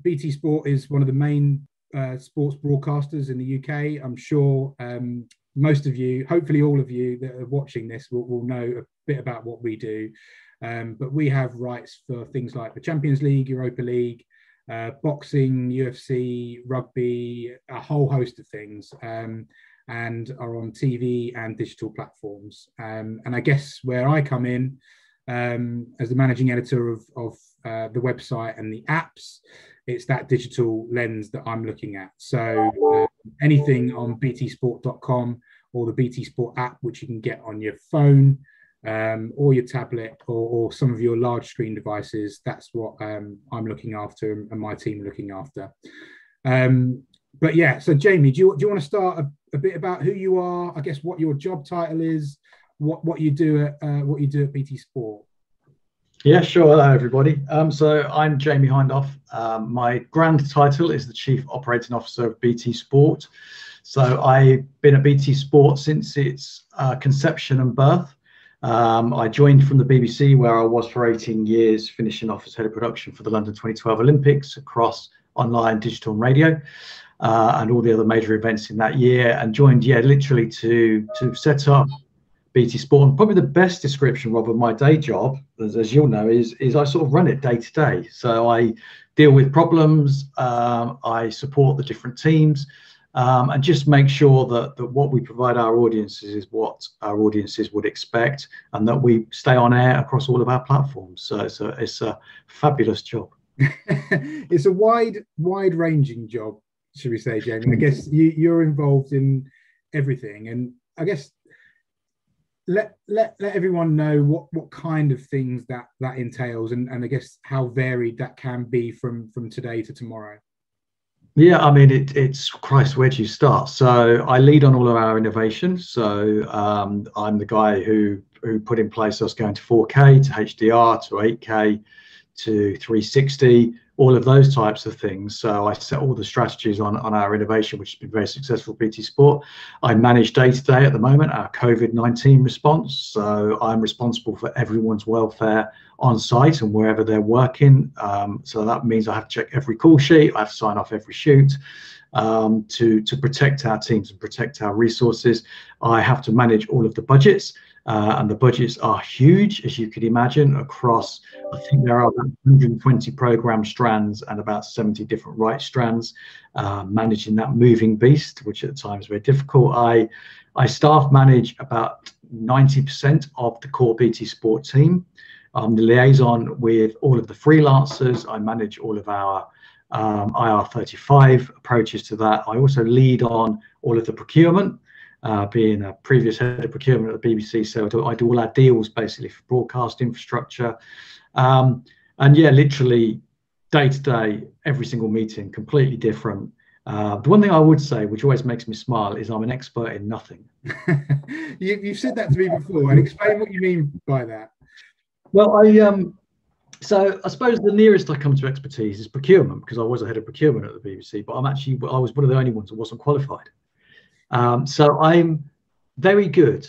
BT Sport is one of the main sports broadcasters in the UK. I'm sure most of you, hopefully all of you that are watching this will know a bit about what we do. But we have rights for things like the Champions League, Europa League, boxing, UFC, rugby, a whole host of things, and are on TV and digital platforms. And I guess where I come in as the managing editor of the website and the apps, it's that digital lens that I'm looking at. So anything on btsport.com or the BT Sport app, which you can get on your phone, or your tablet, or some of your large screen devices. That's what I'm looking after, and my team are looking after. But yeah, so Jamie, do you want to start a bit about who you are? I guess what your job title is, what you do at BT Sport. Yeah, sure. Hello, everybody. So I'm Jamie Hindhaugh. My grand title is the Chief Operating Officer of BT Sport. So I've been at BT Sport since its conception and birth. I joined from the BBC, where I was for 18 years, finishing off as head of production for the London 2012 Olympics across online, digital and radio, and all the other major events in that year, and joined, literally to set up BT Sport. And probably the best description, Rob, of my day job, as you'll know, is I sort of run it day to day. So I deal with problems, I support the different teams, and just make sure that what we provide our audiences is what our audiences would expect, and that we stay on air across all of our platforms. So it's a fabulous job. It's a wide-ranging job, should we say, Jamie? I guess you're involved in everything, and I guess let everyone know what kind of things that entails, and I guess how varied that can be from today to tomorrow. Yeah, I mean, it's Christ, where do you start? So I lead on all of our innovation. So I'm the guy who put in place us going to 4K, to HDR, to 8K, to 360, all of those types of things. So I set all the strategies on our innovation, which has been very successful at BT Sport. I manage day-to-day at the moment our COVID-19 response. So I'm responsible for everyone's welfare on site and wherever they're working. So that means I have to check every call sheet, I have to sign off every shoot, to protect our teams and protect our resources. I have to manage all of the budgets. And the budgets are huge, as you could imagine, across, I think there are about 120 program strands and about 70 different right strands, managing that moving beast, which at times is very difficult. I staff manage about 90% of the core BT Sport team. I'm the liaison with all of the freelancers. I manage all of our IR35 approaches to that. I also lead on all of the procurement. Being a previous head of procurement at the BBC, so I do all our deals basically for broadcast infrastructure, and yeah, literally day to day, every single meeting completely different. The one thing I would say, which always makes me smile, is I'm an expert in nothing. You've said that to me before, and explain what you mean by that. Well, so I suppose the nearest I come to expertise is procurement, because I was a head of procurement at the BBC, but I was one of the only ones that wasn't qualified. So I'm very good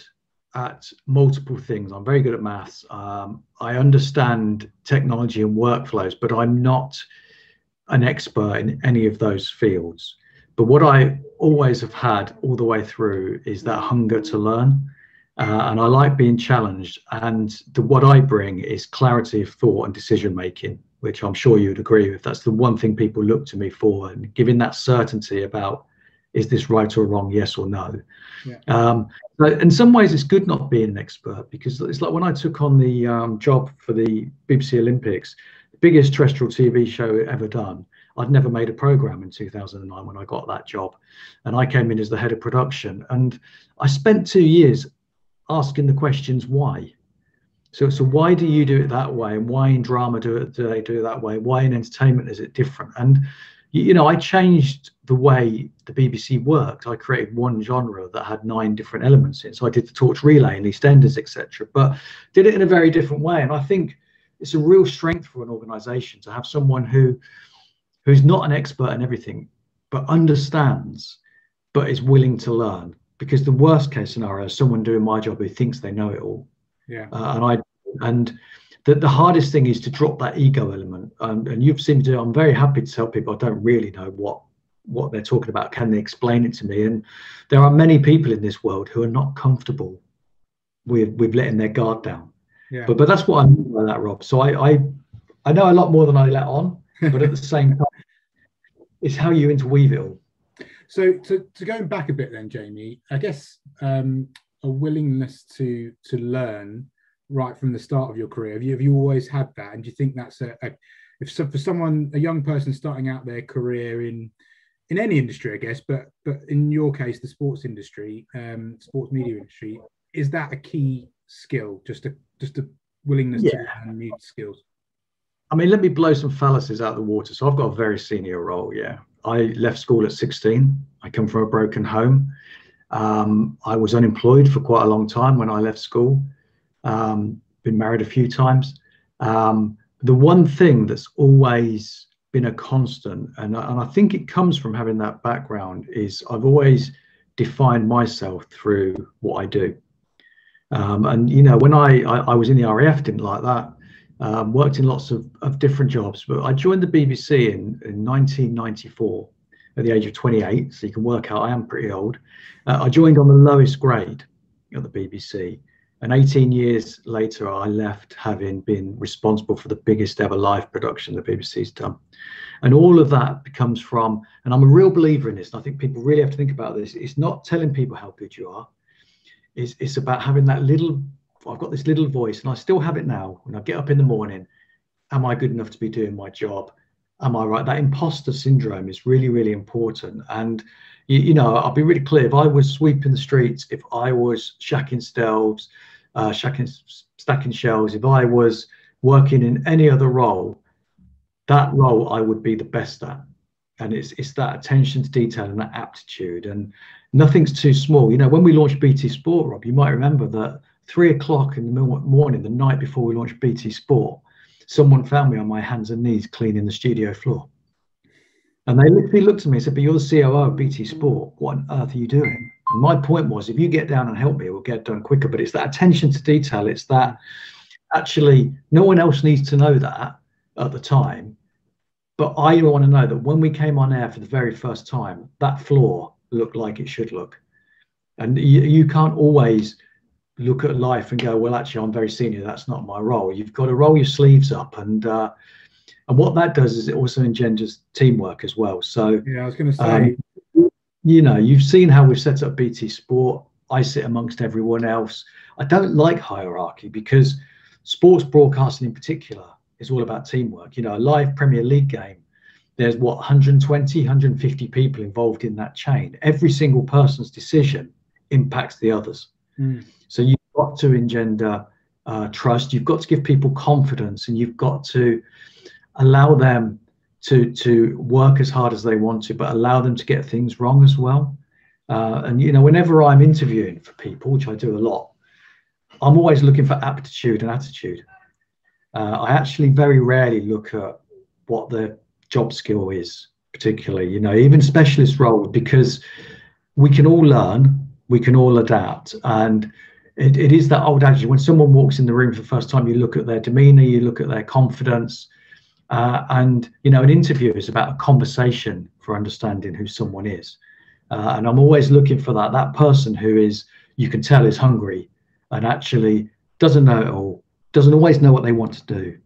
at multiple things. I'm very good at maths. I understand technology and workflows, but I'm not an expert in any of those fields. But what I always have had all the way through is that hunger to learn. And I like being challenged. And what I bring is clarity of thought and decision making, which I'm sure you'd agree with. That's the one thing people look to me for, and giving that certainty about, is this right or wrong, yes or no? Yeah. But in some ways, it's good not being an expert, because it's like when I took on the job for the BBC Olympics, the biggest terrestrial TV show ever done. I'd never made a program in 2009 when I got that job, and I came in as the head of production, and I spent 2 years asking the questions why. So why do you do it that way, and why in drama do they do it that way? Why in entertainment is it different? And you know, I changed the way the BBC worked. I created one genre that had 9 different elements in. So I did the Torch Relay and EastEnders, etc., but did it in a very different way. And I think it's a real strength for an organisation to have someone who's not an expert in everything, but understands, but is willing to learn. Because the worst case scenario is someone doing my job who thinks they know it all. Yeah. And the hardest thing is to drop that ego element. And you've seen me do. I'm very happy to tell people I don't really know what they're talking about. Can they explain it to me? And there are many people in this world who are not comfortable with letting their guard down. Yeah. But that's what I mean by that, Rob. So I know a lot more than I let on, but at the same time, it's how you interweave it all. So to going back a bit then, Jamie, I guess a willingness to learn right from the start of your career. Have you always had that? And do you think that's for someone, a young person starting out their career in any industry, I guess, but in your case, the sports industry, sports media industry, is that a key skill? Just a willingness to learn new skills? I mean, let me blow some fallacies out of the water. So I've got a very senior role. Yeah. I left school at 16. I come from a broken home. I was unemployed for quite a long time when I left school. Been married a few times. The one thing that's always been a constant, and I think it comes from having that background, is I've always defined myself through what I do. And, you know, when I was in the RAF, didn't like that. Worked in lots of different jobs, but I joined the BBC in 1994 at the age of 28, so you can work out I am pretty old. I joined on the lowest grade at the BBC, and 18 years later I left, having been responsible for the biggest ever live production the BBC's done. And all of that comes from, and I'm a real believer in this, and I think people really have to think about this, it's not telling people how good you are, it's about having that little, I've got this little voice, and I still have it now when I get up in the morning. Am I good enough to be doing my job? Am I right? That imposter syndrome is really, really important. And, you know, I'll be really clear. If I was sweeping the streets, if I was stacking shelves, stacking shelves, if I was working in any other role, that role I would be the best at. And it's that attention to detail and that aptitude. And nothing's too small. You know, when we launched BT Sport, Rob, you might remember that 3 o'clock in the morning, the night before we launched BT Sport, someone found me on my hands and knees cleaning the studio floor. And they literally looked at me and said, but you're the COO of BT Sport. What on earth are you doing? And my point was, if you get down and help me, it will get done quicker. But it's that attention to detail. It's that actually no one else needs to know that at the time. But I want to know that when we came on air for the very first time, that floor looked like it should look. And you can't always look at life and go, well, actually, I'm very senior. That's not my role. You've got to roll your sleeves up. And what that does is it also engenders teamwork as well. So, yeah, I was going to say, you know, you've seen how we've set up BT Sport. I sit amongst everyone else. I don't like hierarchy because sports broadcasting in particular is all about teamwork. You know, a live Premier League game, there's 120, 150 people involved in that chain. Every single person's decision impacts the others. So you've got to engender trust. You've got to give people confidence, and you've got to allow them to work as hard as they want to, but allow them to get things wrong as well. And, you know, whenever I'm interviewing for people, which I do a lot, I'm always looking for aptitude and attitude. I actually very rarely look at what the job skill is, particularly, you know, even specialist roles, because we can all learn, we can all adapt. And it is that old adage, when someone walks in the room for the first time, you look at their demeanor, you look at their confidence. And, you know, an interview is about a conversation for understanding who someone is. And I'm always looking for that person who is, you can tell, is hungry and actually doesn't know it all, doesn't always know what they want to do,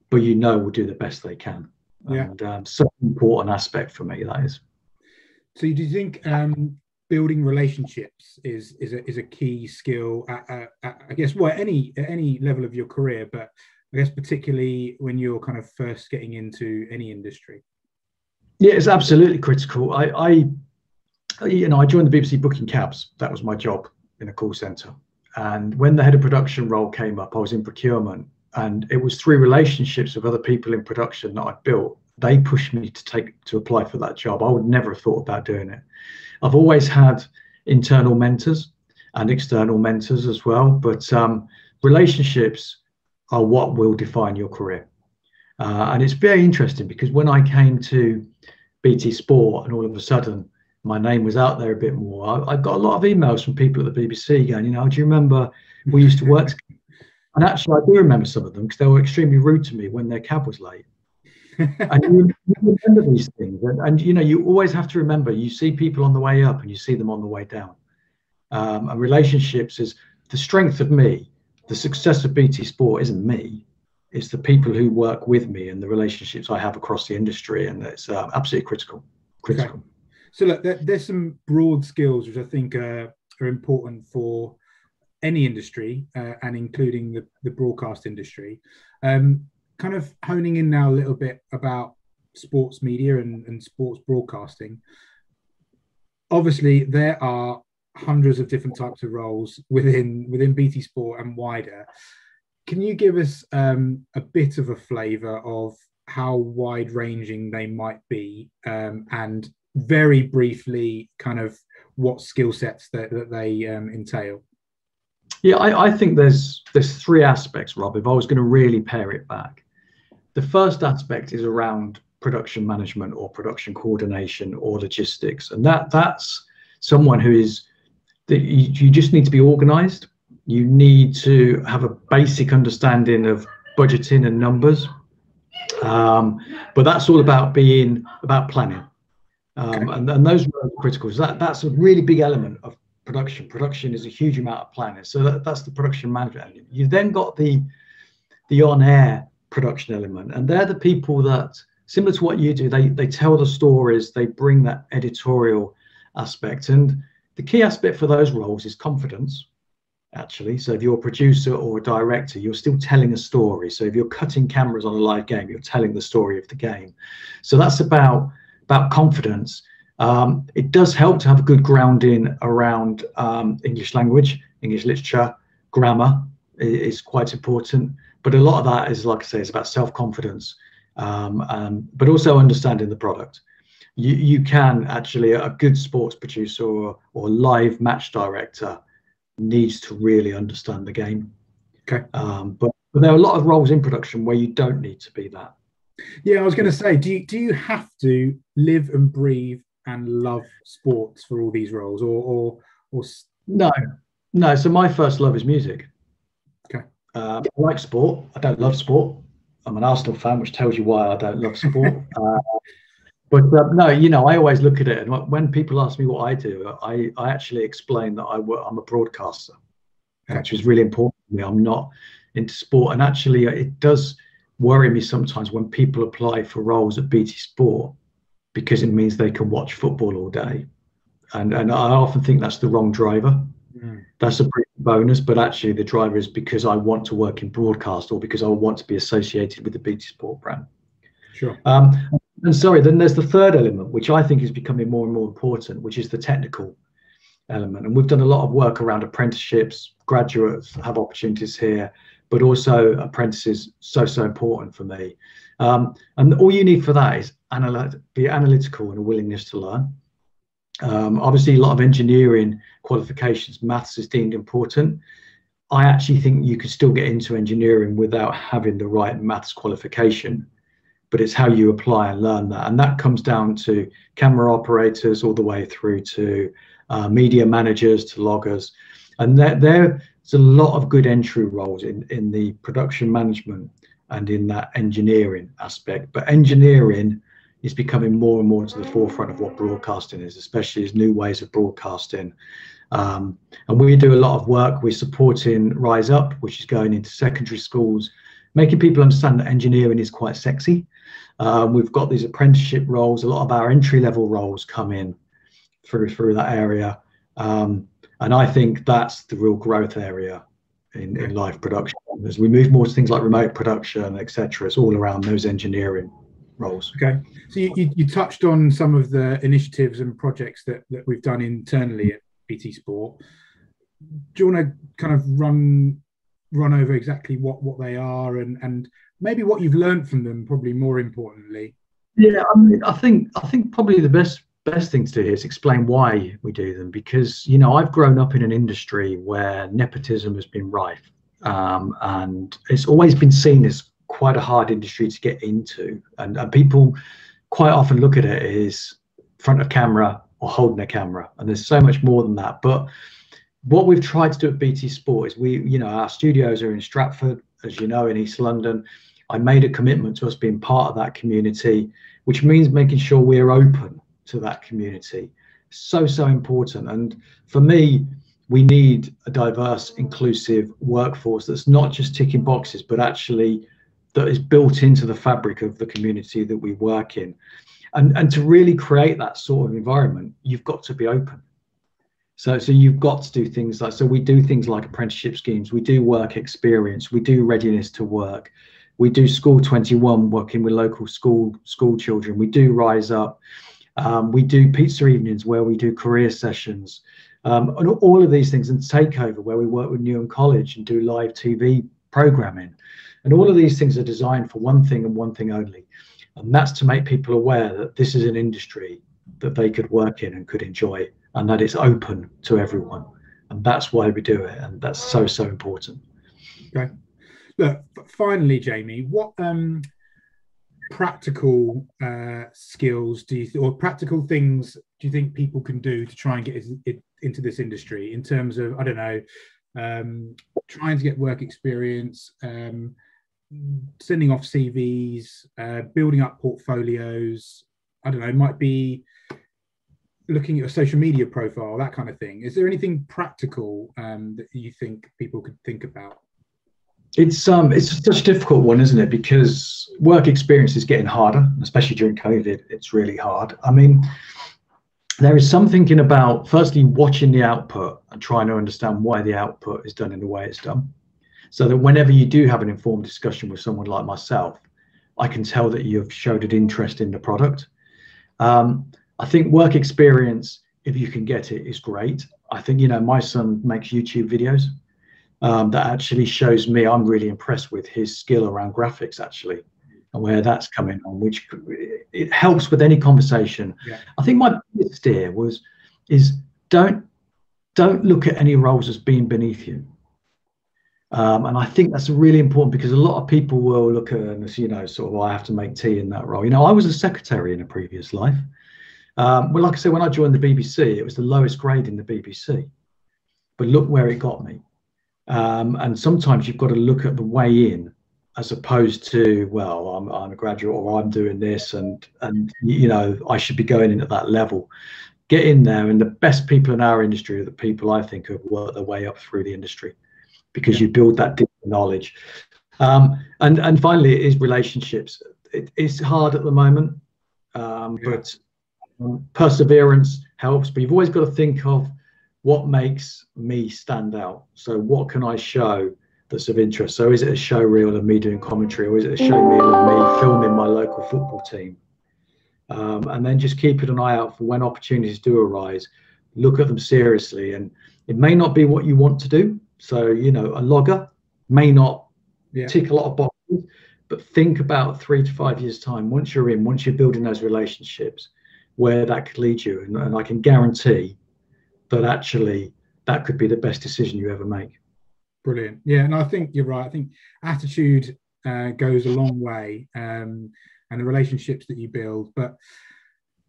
but, you know, will do the best they can. Yeah. And such an important aspect for me, that is. So do you think building relationships is a key skill at I guess, well, at any level of your career, but I guess particularly when you're kind of first getting into any industry? Yeah, it's absolutely critical. I joined the BBC booking cabs. That was my job in a call centre. And when the head of production role came up, I was in procurement, and it was through relationships with other people in production that I'd built. They pushed me to apply for that job. I would never have thought about doing it. I've always had internal mentors and external mentors as well, but relationships are what will define your career. And it's very interesting because when I came to BT Sport and all of a sudden my name was out there a bit more, I got a lot of emails from people at the BBC going, you know, do you remember we used to work together? And actually, I do remember some of them because they were extremely rude to me when their cab was late. And you remember these things, and you know, you always have to remember, you see people on the way up and you see them on the way down. And relationships is the strength of me. The success of BT Sport isn't me, it's the people who work with me and the relationships I have across the industry, and it's absolutely critical. Okay. So look, there's some broad skills which I think are important for any industry, and including the broadcast industry. Kind of honing in now a little bit about sports media and sports broadcasting. Obviously, there are hundreds of different types of roles within BT Sport and wider. Can you give us a bit of a flavour of how wide-ranging they might be, and very briefly, kind of what skill sets that they entail? Yeah, I think there's three aspects, Rob, if I was going to really pare it back. The first aspect is around production management or production coordination or logistics. And that's someone who is, you just need to be organized. You need to have a basic understanding of budgeting and numbers. But that's all about planning. And those are critical. So that's a really big element of production. Production is a huge amount of planning. So that's the production management. You've then got the on-air production element, and they're the people that, similar to what you do, they tell the stories, they bring that editorial aspect. And the key aspect for those roles is confidence, actually. So if you're a producer or a director, you're still telling a story. So if you're cutting cameras on a live game, you're telling the story of the game. So that's about confidence. It does help to have a good grounding around English language, English literature, grammar is quite important. But a lot of that is, like I say, it's about self-confidence, but also understanding the product. You can actually, a good sports producer or live match director needs to really understand the game. Okay. But there are a lot of roles in production where you don't need to be that. Yeah, I was going to say, do you have to live and breathe and love sports for all these roles, or No. So my first love is music. Okay. I like sport. I don't love sport. I'm an Arsenal fan, which tells you why I don't love sport. But no, you know, I always look at it, and when people ask me what I do, I actually explain that I'm a broadcaster, which is really important to me. I'm not into sport, and actually, it does worry me sometimes when people apply for roles at BT Sport because it means they can watch football all day, and I often think that's the wrong driver. That's a bonus, but actually the driver is because I want to work in broadcast or because I want to be associated with the BT Sport brand. Sure. And sorry, then there's the third element, which I think is becoming more and more important, which is the technical element. And we've done a lot of work around apprenticeships. Graduates have opportunities here, but also apprentices, so important for me. And all you need for that is be analytical and a willingness to learn. Obviously, a lot of engineering qualifications, maths is deemed important. I actually think you could still get into engineering without having the right maths qualification, but it's how you apply and learn that. And that comes down to camera operators all the way through to media managers, to loggers. And there's a lot of good entry roles in the production management and in that engineering aspect. But engineering is becoming more and more to the forefront of what broadcasting is, especially as new ways of broadcasting. And we do a lot of work. We're supporting Rise Up, which is going into secondary schools, making people understand that engineering is quite sexy. We've got these apprenticeship roles. A lot of our entry-level roles come in through that area. And I think that's the real growth area in live production. As we move more to things like remote production, etc., it's all around those engineering roles. Okay, so you touched on some of the initiatives and projects that we've done internally at BT Sport. Do you want to kind of run over exactly what they are and maybe what you've learned from them, probably more importantly? Yeah, I mean, I think probably the best thing to do here is explain why we do them, because, you know, I've grown up in an industry where nepotism has been rife, and it's always been seen as quite a hard industry to get into, and people quite often look at it as front of camera or holding a camera, and there's so much more than that. But what we've tried to do at BT Sport is our studios are in Stratford, as you know, in East London. I made a commitment to us being part of that community, which means making sure we're open to that community. So important. And for me, we need a diverse, inclusive workforce that's not just ticking boxes, but actually that is built into the fabric of the community that we work in. And to really create that sort of environment, you've got to be open. So you've got to do things like, so we do things like apprenticeship schemes, we do work experience, we do readiness to work, we do School 21, working with local school children, we do Rise Up, we do pizza evenings where we do career sessions, and all of these things, and Takeover where we work with Newham College and do live TV programming. And all of these things are designed for one thing and one thing only, and that's to make people aware that this is an industry that they could work in and could enjoy, and that it's open to everyone. And that's why we do it, and that's so important. Okay. Look, finally, Jamie, what practical skills or practical things do you think people can do to try and get into this industry, in terms of, I don't know, trying to get work experience, sending off CVs, building up portfolios? I don't know, it might be looking at a social media profile, that kind of thing. Is there anything practical that you think people could think about? It's such a difficult one, isn't it? Because work experience is getting harder, especially during COVID. It's really hard. I mean, there is some thinking about, firstly, watching the output and trying to understand why the output is done in the way it's done, so that whenever you do have an informed discussion with someone like myself, I can tell that you've showed an interest in the product. I think work experience, if you can get it, is great. I think, my son makes YouTube videos that actually shows me, I'm really impressed with his skill around graphics, actually, and where that's coming on, which it helps with any conversation. Yeah. I think my biggest steer is don't look at any roles as being beneath you. And I think that's really important, because a lot of people will look at it as, sort of, I have to make tea in that role. I was a secretary in a previous life. Well, like I said, when I joined the BBC, it was the lowest grade in the BBC, but look where it got me. And sometimes you've got to look at the way in, as opposed to, well, I'm a graduate, or I'm doing this, and I should be going in at that level. Get in there, and the best people in our industry are the people I think have worked their way up through the industry, because you build that deep knowledge. And finally, it is relationships. It's hard at the moment, but perseverance helps. But you've always got to think of what makes me stand out. So what can I show that's of interest? So is it a show reel of me doing commentary, or is it a show reel of me filming my local football team? And then just keeping an eye out for when opportunities do arise. Look at them seriously, and it may not be what you want to do. So, a logger may not tick a lot of boxes, but think about 3 to 5 years' time, once you're building those relationships, where that could lead you. And I can guarantee that actually that could be the best decision you ever make. Brilliant. Yeah, and I think you're right. I think attitude goes a long way, and the relationships that you build. But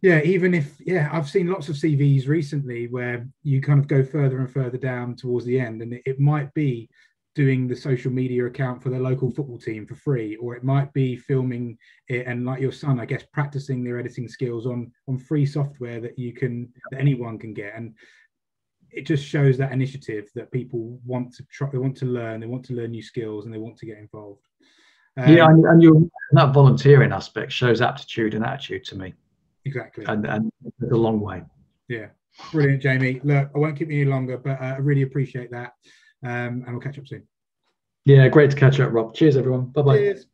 yeah, even if, I've seen lots of CVs recently where you kind of go further and further down towards the end, and it might be doing the social media account for their local football team for free, or it might be filming it, and like your son, I guess, practicing their editing skills on free software that anyone can get. And it just shows that initiative that people want to try, they want to learn new skills, and they want to get involved. And that volunteering aspect shows aptitude and attitude to me. Exactly. And it's a long way. Yeah. Brilliant, Jamie. Look, I won't keep you any longer, but I really appreciate that. And we'll catch up soon. Yeah, great to catch up, Rob. Cheers, everyone. Bye-bye. Cheers.